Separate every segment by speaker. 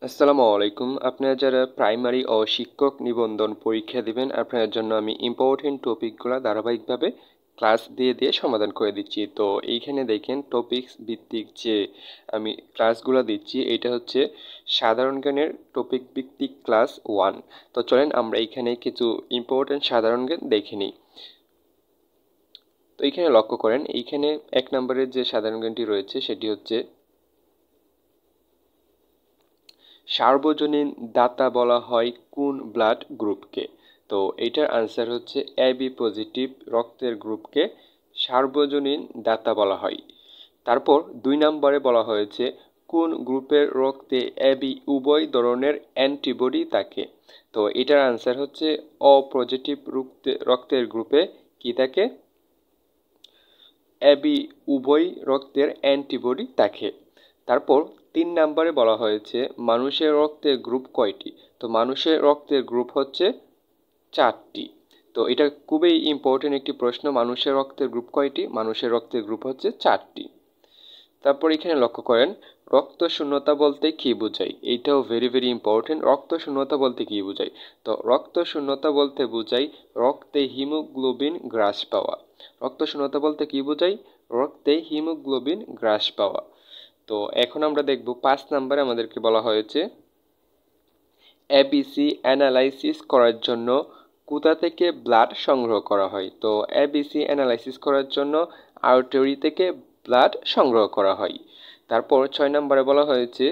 Speaker 1: আসসালামু আলাইকুম। আপনারা যারা প্রাইমারি ও শিক্ষক নিবন্ধন পরীক্ষা দিবেন, আপনাদের জন্য আমি ইম্পর্টেন্ট টপিকগুলো ধারাবাহিকভাবে ক্লাস দিয়ে সমাধান করে দিচ্ছি। তো এইখানে দেখেন টপিকস ভিত্তিক যে আমি ক্লাসগুলো দিচ্ছি, এটা হচ্ছে সাধারণ জ্ঞানের টপিক ভিত্তিক ক্লাস 1। তো চলেন আমরা এইখানে কিছু ইম্পর্টেন্ট সাধারণ জ্ঞান দেখে নিই। তো এইখানে লক্ষ্য করেন, এইখানে 1 নম্বরের যে সাধারণ জ্ঞানটি রয়েছে সেটি হচ্ছে সার্বজনীন দাতা বলা হয় কোন ব্লাড গ্রুপকে? তো এটার আনসার হচ্ছে এবি পজিটিভ রক্তের গ্রুপকে সার্বজনীন দাতা বলা হয়। তারপর 2 নম্বরে বলা হয়েছে কোন গ্রুপের রক্তে এবি উভয় ধরনের অ্যান্টিবডি থাকে? তো এটার আনসার হচ্ছে ও পজিটিভ রক্তের গ্রুপে কি থাকে? এবি উভয় রক্তের অ্যান্টিবডি থাকে। তারপর 3 নম্বরে বলা হয়েছে মানুষের রক্তের গ্রুপ কয়টি? তো মানুষের রক্তের গ্রুপ হচ্ছে 4টি। তো এটা খুবই ইম্পর্টেন্ট একটি প্রশ্ন, মানুষের রক্তের গ্রুপ কয়টি? মানুষের রক্তের গ্রুপ হচ্ছে 4টি। তারপর এখানে লক্ষ্য করেন রক্ত শূন্যতা বলতে কি বোঝায়? এইটাও ভেরি ইম্পর্টেন্ট। রক্ত শূন্যতা বলতে কি বোঝায়? তো রক্ত শূন্যতা বলতে বোঝায় রক্তে হিমোগ্লোবিন হ্রাস পাওয়া। রক্ত শূন্যতা বলতে কি বোঝায়? রক্তে হিমোগ্লোবিন হ্রাস পাওয়া। তো এখন আমরা দেখব 5 নম্বরে আমাদেরকে বলা হয়েছে এবিসি অ্যানালাইসিস করার জন্য কোথা থেকে ব্লাড সংগ্রহ করা হয়? তো এবিসি অ্যানালাইসিস করার জন্য আর্টারি থেকে ব্লাড সংগ্রহ করা হয়। তারপর 6 নম্বরে বলা হয়েছে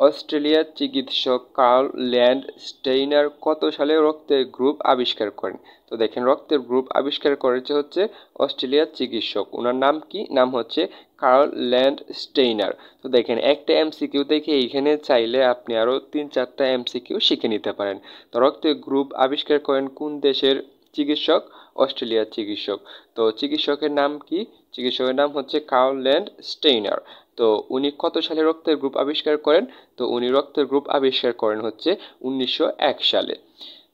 Speaker 1: অস্ট্রেলিয়ার চিকিৎসক কার্ল ল্যান্ডস্টেইনার কত সালে রক্তের গ্রুপ আবিষ্কার করেন? তো দেখেন রক্তের গ্রুপ আবিষ্কার করেছে হচ্ছে অস্ট্রেলিয়ার চিকিৎসক। ওনার নাম কি? নাম হচ্ছে কার্ল ল্যান্ডস্টেইনার। তো দেখেন একটা এমসিকিউ থেকে এইখানে চাইলে আপনি আরও 3-4টা এমসিকিউ শিখে নিতে পারেন। তো রক্তের গ্রুপ আবিষ্কার করেন কোন দেশের চিকিৎসক? অস্ট্রেলিয়ার চিকিৎসক। তো চিকিৎসকের নাম কি? চিকিৎসকের নাম হচ্ছে কার্ল ল্যান্ডস্টেইনার। তো উনি কত সালে রক্তের গ্রুপ আবিষ্কার করেন? তো উনি রক্তের গ্রুপ আবিষ্কার করেন হচ্ছে 1901 সালে।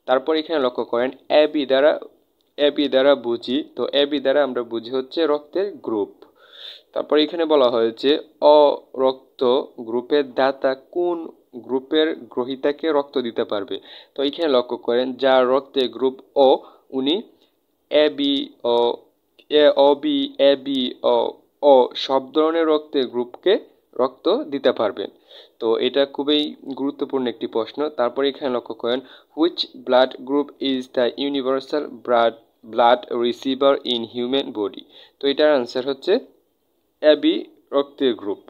Speaker 1: তারপর এখানে লক্ষ্য করেন এবি দ্বারা বুঝি। তো এবি দ্বারা আমরা বুঝি হচ্ছে রক্তের গ্রুপ। তারপর এখানে বলা হয়েছে অরক্ত গ্রুপের দাতা কোন গ্রুপের গ্রহীতাকে রক্ত দিতে পারবে? তো এখানে লক্ষ্য করেন যার রক্তের গ্রুপ ও উনি এবি ও বি এবি ও সব ধরনের রক্তের গ্রুপকে রক্ত দিতে পারবেন। তো এটা খুবই গুরুত্বপূর্ণ একটি প্রশ্ন। তারপর এখানে লক্ষ্য করেন which blood group is the universal blood receiver in human body? তো এটার আনসার হচ্ছে এবি রক্তের গ্রুপ।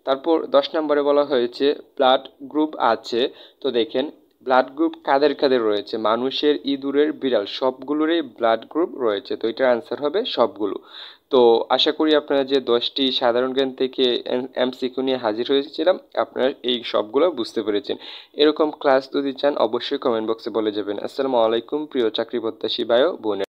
Speaker 1: তারপর 10 নম্বরে বলা হয়েছে ব্লাড গ্রুপ আছে। তো দেখেন ব্লাড গ্রুপ কাদের রয়েছে? মানুষের, ইঁদুরের, বিড়াল সবগুলোরই ব্লাড গ্রুপ রয়েছে। তো এটার আনসার হবে সবগুলো। তো আশা করি আপনারা যে 10টি সাধারণ জ্ঞান থেকে এমসিকিউ নিয়ে হাজির হয়েছিলাম আপনারা এই সবগুলো বুঝতে পেরেছেন। এরকম ক্লাস যদি চান অবশ্যই কমেন্ট বক্সে বলে যাবেন। আসসালামু আলাইকুম প্রিয় চাকরি প্রত্যাশী ভাই ও বোনেরা।